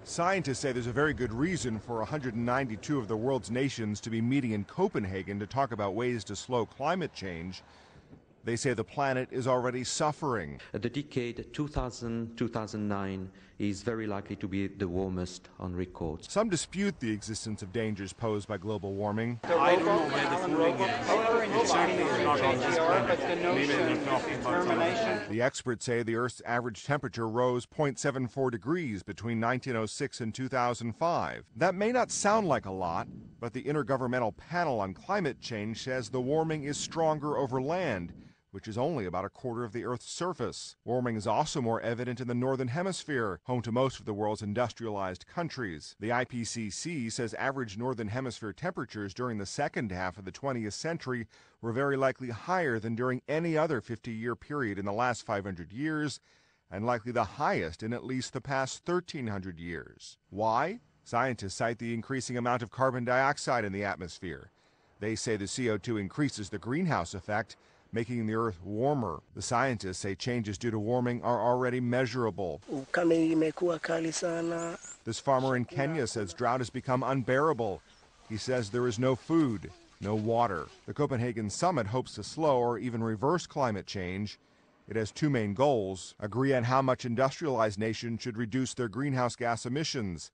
Scientists say there's a very good reason for 192 of the world's nations to be meeting in Copenhagen to talk about ways to slow climate change. They say the planet is already suffering. The decade 2000-2009 is very likely to be the warmest on record. Some dispute the existence of dangers posed by global warming. I don't know where the fooling is. It certainly is not on this planet. Maybe they're talking about something. The experts say the Earth's average temperature rose 0.74 degrees between 1906 and 2005. That may not sound like a lot, but the Intergovernmental Panel on Climate Change says the warming is stronger over land, which is only about a quarter of the Earth's surface. Warming is also more evident in the Northern Hemisphere, home to most of the world's industrialized countries. The IPCC says average Northern Hemisphere temperatures during the second half of the 20th century were very likely higher than during any other 50-year period in the last 500 years, and likely the highest in at least the past 1,300 years. Why? Scientists cite the increasing amount of carbon dioxide in the atmosphere. They say the CO2 increases the greenhouse effect, making the Earth warmer. The scientists say changes due to warming are already measurable. This farmer in Kenya says drought has become unbearable. He says there is no food, no water. The Copenhagen summit hopes to slow or even reverse climate change. It has two main goals: agree on how much industrialized nations should reduce their greenhouse gas emissions.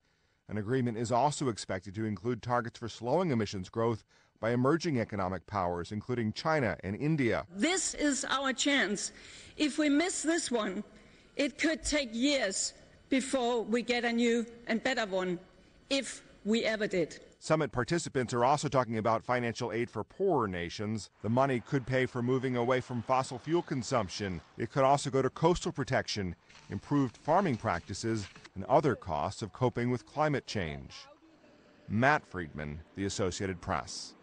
An agreement is also expected to include targets for slowing emissions growth by emerging economic powers, including China and India. This is our chance. If we miss this one, it could take years before we get a new and better one, if we ever did. Summit participants are also talking about financial aid for poorer nations. The money could pay for moving away from fossil fuel consumption. It could also go to coastal protection, improved farming practices, and other costs of coping with climate change. Matt Friedman, The Associated Press.